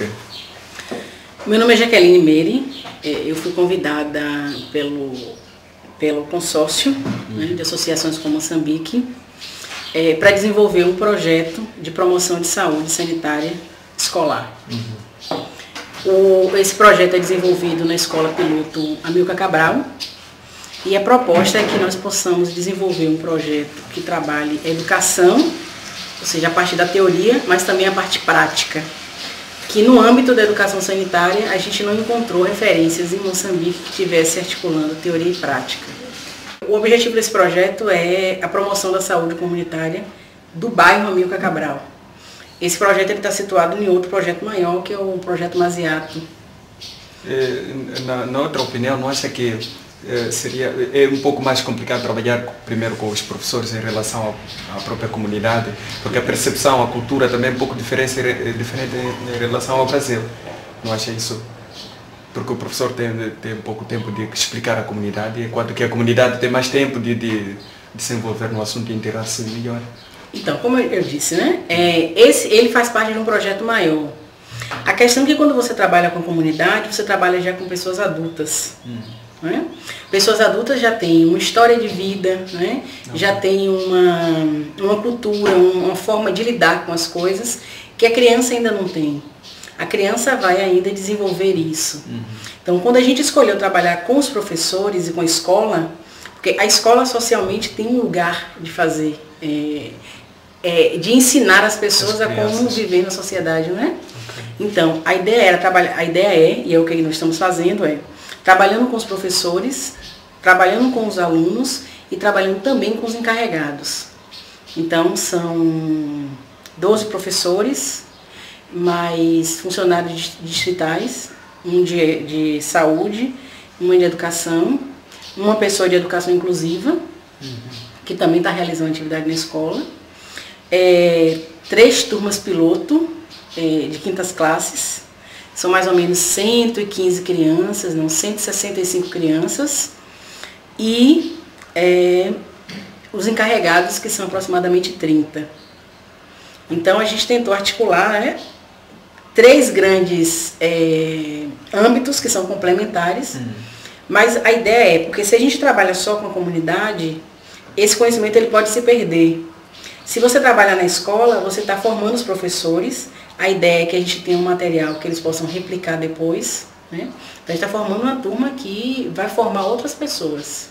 Ok. Meu nome é Jaqueline Meire, eu fui convidada pelo consórcio, né, de associações com Moçambique para desenvolver um projeto de promoção de saúde sanitária escolar. Esse projeto é desenvolvido na Escola Piloto Amilcar Cabral e a proposta é que nós possamos desenvolver um projeto que trabalhe a educação, ou seja, a parte da teoria, mas também a parte prática. Que no âmbito da educação sanitária a gente não encontrou referências em Moçambique que estivesse articulando teoria e prática. O objetivo desse projeto é a promoção da saúde comunitária do bairro Amilcar Cabral. Esse projeto está situado em outro projeto maior, que é o projeto Maziato. Na outra opinião, não acha que é um pouco mais complicado trabalhar primeiro com os professores em relação à própria comunidade, porque a percepção, a cultura também é um pouco diferente em relação ao Brasil, não acha isso? Porque o professor tem pouco tempo de explicar à comunidade, enquanto que a comunidade tem mais tempo de se envolver no assunto e interar-se melhor. Então, como eu disse, né, ele faz parte de um projeto maior. A questão é que quando você trabalha com a comunidade, você trabalha já com pessoas adultas. Né? Pessoas adultas já têm uma história de vida, né? Já têm uma cultura, uma forma de lidar com as coisas que a criança ainda não tem. A criança vai ainda desenvolver isso. Então, quando a gente escolheu trabalhar com os professores e com a escola, porque a escola socialmente tem um lugar de fazer, de ensinar as pessoas a como viver na sociedade, né? Então, a ideia e é o que nós estamos fazendo, trabalhando com os professores, trabalhando com os alunos e trabalhando também com os encarregados. Então, são 12 professores, mais funcionários distritais, um de saúde, uma de educação, uma pessoa de educação inclusiva, que também está realizando atividade na escola, 3 turmas piloto de quintas classes, são mais ou menos 115 crianças, não, 165 crianças, e os encarregados, que são aproximadamente 30. Então a gente tentou articular 3 grandes âmbitos que são complementares, mas a ideia porque se a gente trabalha só com a comunidade, esse conhecimento ele pode se perder. Se você trabalha na escola, você está formando os professores, a ideia é que a gente tenha um material que eles possam replicar depois, né? Então a gente está formando uma turma que vai formar outras pessoas,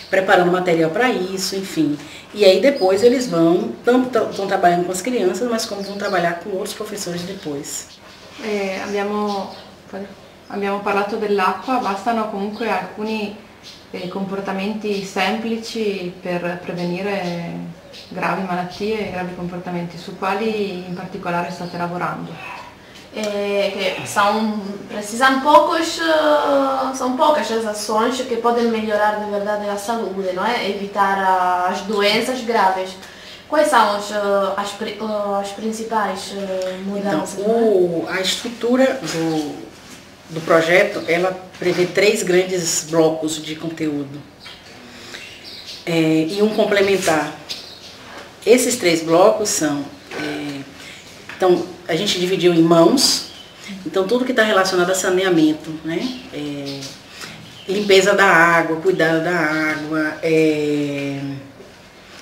preparando material para isso, enfim. E aí depois eles estão trabalhando com as crianças, mas como vão trabalhar com outros professores depois. Abbiamo parlato dell'acqua, bastano comunque alcuni comportamenti semplici per prevenire gravi malattie e gravi comportamenti, su quali in particolare state lavorando? São poucas as ações que podem melhorar de verdade a saúde, não é? Evitar as doenças graves. Quais são as principais mudanças? Então, a estrutura do projeto, ela prevê 3 grandes blocos de conteúdo e um complementar. Esses 3 blocos são, então a gente dividiu em mãos, então tudo que está relacionado a saneamento, né? Limpeza da água, cuidado da água,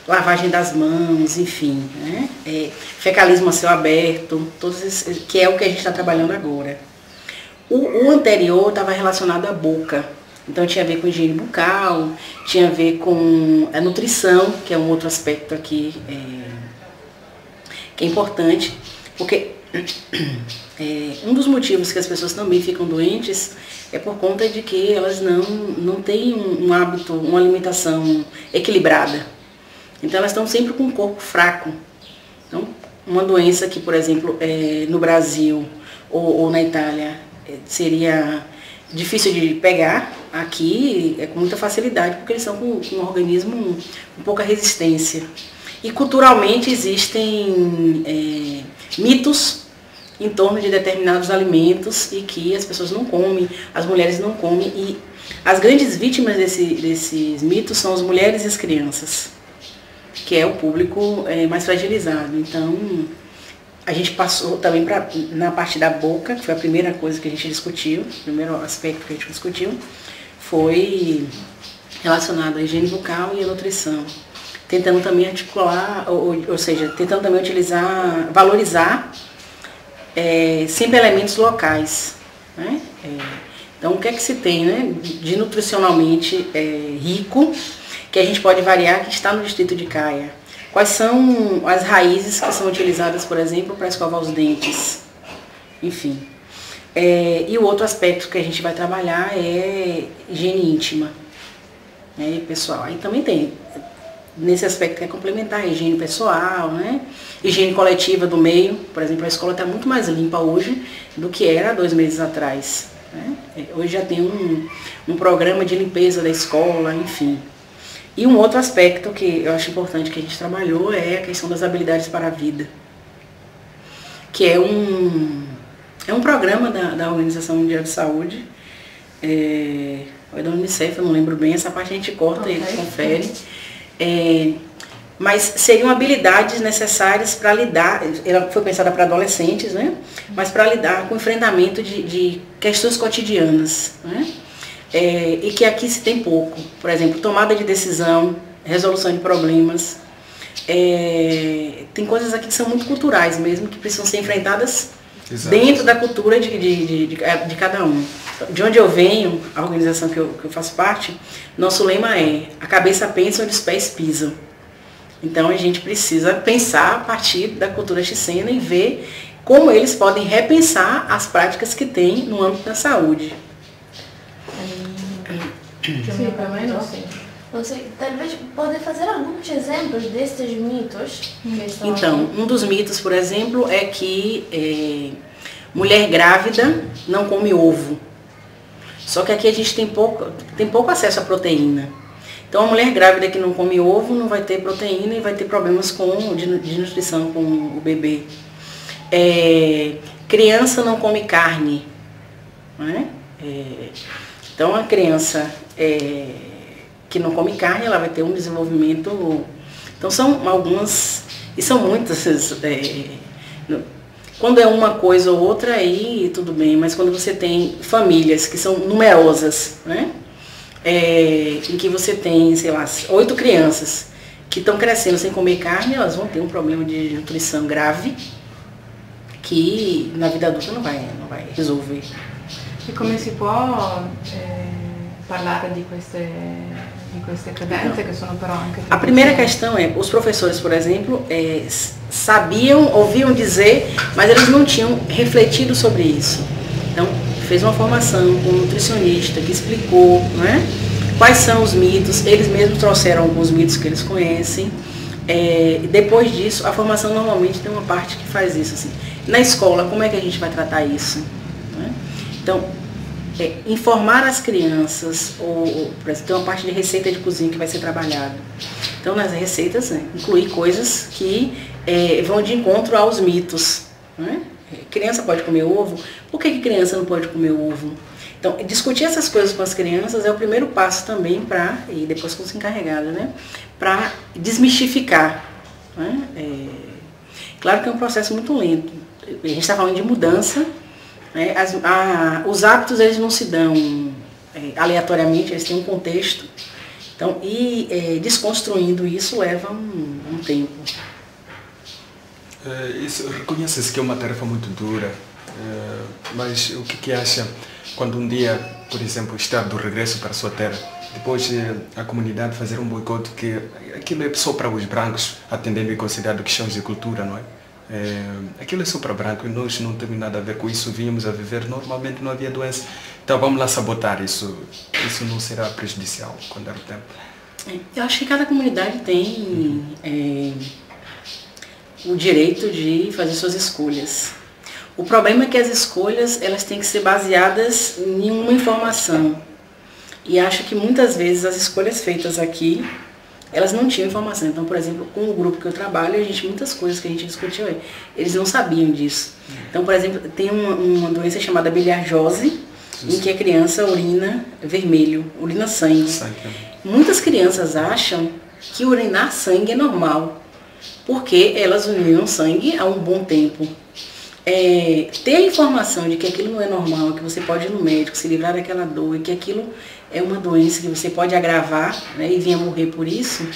lavagem das mãos, enfim, né? Fecalismo a céu aberto, que é o que a gente está trabalhando agora. O anterior estava relacionado à boca, então tinha a ver com higiene bucal, tinha a ver com a nutrição, que é um outro aspecto aqui que é importante, porque um dos motivos que as pessoas também ficam doentes é por conta de que elas não têm um hábito, uma alimentação equilibrada. Então elas estão sempre com o corpo fraco. Então, uma doença que, por exemplo, no Brasil ou na Itália seria difícil de pegar, aqui é com muita facilidade, porque eles são com um organismo com pouca resistência. E culturalmente existem mitos em torno de determinados alimentos e que as pessoas não comem, as mulheres não comem, e as grandes vítimas desses mitos são as mulheres e as crianças, que é o público mais fragilizado. Então, A gente passou também na parte da boca, que foi a primeira coisa que a gente discutiu, o primeiro aspecto que a gente discutiu, foi relacionado à higiene bucal e à nutrição. Tentando também articular, ou seja, tentando também valorizar sempre elementos locais. Né? Então, o que é que se tem, né, de nutricionalmente rico, que a gente pode variar, que está no distrito de Caia? Quais são as raízes que são utilizadas, por exemplo, para escovar os dentes? Enfim. E o outro aspecto que a gente vai trabalhar é higiene íntima, né, pessoal. Aí também tem, nesse aspecto que é complementar, a higiene pessoal, né? Higiene coletiva do meio. Por exemplo, a escola está muito mais limpa hoje do que era há 2 meses atrás. Né? Hoje já tem um programa de limpeza da escola, enfim. E um outro aspecto que eu acho importante que a gente trabalhou é a questão das habilidades para a vida, que é um programa da Organização Mundial de Saúde, ou é da Unicef, eu não lembro bem, essa parte a gente corta e confere. Mas seriam habilidades necessárias para lidar, ela foi pensada para adolescentes, né? Mas para lidar com o enfrentamento de questões cotidianas, né? E que aqui se tem pouco. Por exemplo, tomada de decisão, resolução de problemas. Tem coisas aqui que são muito culturais mesmo, que precisam ser enfrentadas dentro da cultura de cada um. De onde eu venho, a organização que eu faço parte, nosso lema é: a cabeça pensa onde os pés pisam. Então a gente precisa pensar a partir da cultura chicena e ver como eles podem repensar as práticas que tem no âmbito da saúde. Sim, também não sei. Não sei, talvez pode fazer alguns exemplos destes mitos que estão Então, aqui. um dos mitos, por exemplo, é que mulher grávida não come ovo. Só que aqui a gente tem pouco acesso à proteína. Então a mulher grávida que não come ovo não vai ter proteína e vai ter problemas de nutrição com o bebê. Criança não come carne. Né? Então a criança que não come carne, ela vai ter um desenvolvimento. Então são algumas, e são muitas. Quando é uma coisa ou outra, aí tudo bem, mas quando você tem famílias que são numerosas, né? Em que você tem, sei lá, 8 crianças que estão crescendo sem comer carne, elas vão ter um problema de nutrição grave que na vida adulta não vai resolver. E come si può parlare di queste credenze che sono però anche... A primeira questão é, os professores, por exemplo, ouviam dizer, mas eles não tinham refletido sobre isso. Então, fez uma formação com um nutricionista que explicou, né, quais são os mitos, eles mesmos trouxeram alguns mitos que eles conhecem. Depois disso, a formação normalmente tem uma parte que faz isso. Assim. Na escola, como é que a gente vai tratar isso? Né? Então, informar as crianças, por exemplo, tem uma parte de receita de cozinha que vai ser trabalhada. Então, nas receitas, incluir coisas que vão de encontro aos mitos. Né? Criança pode comer ovo? Por que criança não pode comer ovo? Então, discutir essas coisas com as crianças é o primeiro passo também e depois com os encarregados, né? Para desmistificar. Né? Claro que é um processo muito lento. A gente está falando de mudança. Né? Os hábitos, eles não se dão aleatoriamente, eles têm um contexto. Então, desconstruindo isso leva um tempo. Reconhece-se que é uma tarefa muito dura, mas o que acha quando um dia, por exemplo, está do regresso para a sua terra, depois a comunidade fazer um boicote, que aquilo é só para os brancos, atendendo e considerando questões de cultura, não é? Aquilo é só para branco e nós não temos nada a ver com isso, vínhamos a viver normalmente, não havia doença. Então vamos lá sabotar isso. Isso não será prejudicial quando der o tempo? Eu acho que cada comunidade tem o direito de fazer suas escolhas. O problema é que as escolhas, elas têm que ser baseadas em uma informação. E acho que muitas vezes as escolhas feitas aqui, elas não tinham informação. Então, por exemplo, com o grupo que eu trabalho, muitas coisas que a gente discutiu, eles não sabiam disso. Então, por exemplo, tem uma doença chamada biliarjose, em que a criança urina vermelho, urina sangue. Muitas crianças acham que urinar sangue é normal. porque elas uniram sangue há um bom tempo. Ter a informação de que aquilo não é normal, que você pode ir no médico, se livrar daquela dor, e que aquilo é uma doença que você pode agravar, né, e vir a morrer por isso,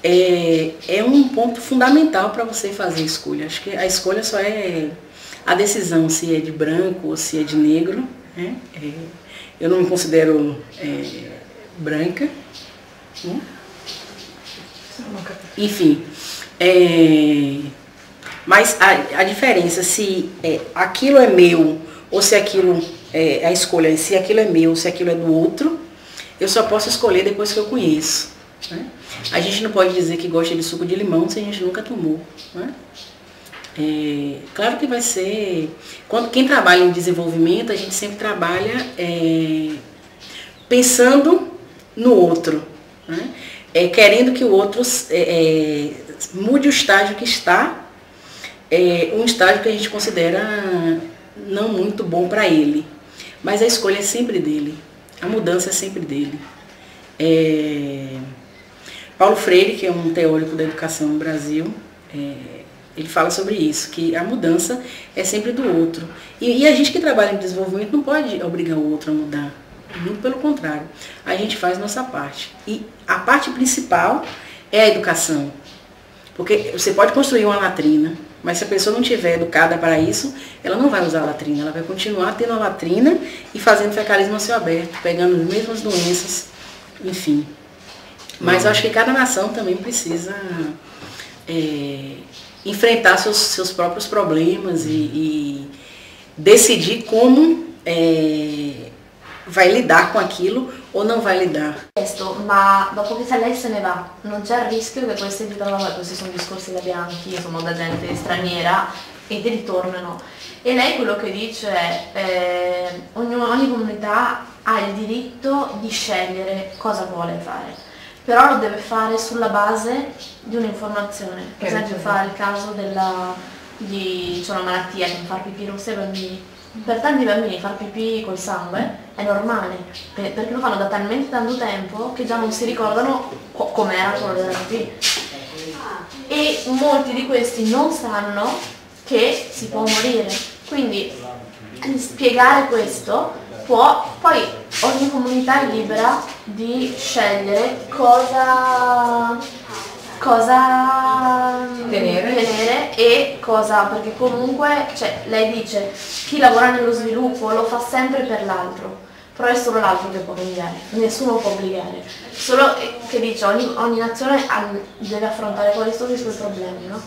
é um ponto fundamental para você fazer a escolha. Acho que a escolha só é a decisão se é de branco ou se é de negro, né? Eu não me considero branca, né? Enfim, mas a diferença se aquilo é meu ou se aquilo a escolha, se aquilo é meu ou se aquilo é do outro, eu só posso escolher depois que eu conheço, né? A gente não pode dizer que gosta de suco de limão se a gente nunca tomou, né? Claro que vai ser... Quem trabalha em desenvolvimento, a gente sempre trabalha pensando no outro, né? Querendo que o outro mude o estágio que está, um estágio que a gente considera não muito bom para ele. Mas a escolha é sempre dele, a mudança é sempre dele. Paulo Freire, que é um teórico da educação no Brasil, ele fala sobre isso, que a mudança é sempre do outro. E a gente que trabalha em desenvolvimento não pode obrigar o outro a mudar. Muito pelo contrário. A gente faz nossa parte. E a parte principal é a educação. Porque você pode construir uma latrina, mas se a pessoa não estiver educada para isso, ela não vai usar a latrina. Ela vai continuar tendo a latrina e fazendo fecalismo a céu aberto, pegando as mesmas doenças, enfim. Mas eu acho que cada nação também precisa enfrentar seus próprios problemas e decidir como vai lidar com aquilo o non vai lidar. Ma dopo che se lei se ne va, non c'è il rischio che questi sono discorsi da bianchi, insomma da gente straniera, e ti ritornano. E lei quello che dice è ogni comunità ha il diritto di scegliere cosa vuole fare, però lo deve fare sulla base di un'informazione. Per esempio fa il caso c'è una malattia che fa pipì rosse ai bambini. Per tanti bambini far pipì col sangue è normale, perché lo fanno da talmente tanto tempo che già non si ricordano com'era quello della pipì. E molti di questi non sanno che si può morire. Quindi spiegare questo poi ogni comunità è libera di scegliere cosa tenere e cosa, perché comunque, cioè, lei dice chi lavora nello sviluppo lo fa sempre per l'altro, però è solo l'altro che può cambiare, nessuno può obbligare, solo che dice ogni nazione deve affrontare questo i suoi problemi, no?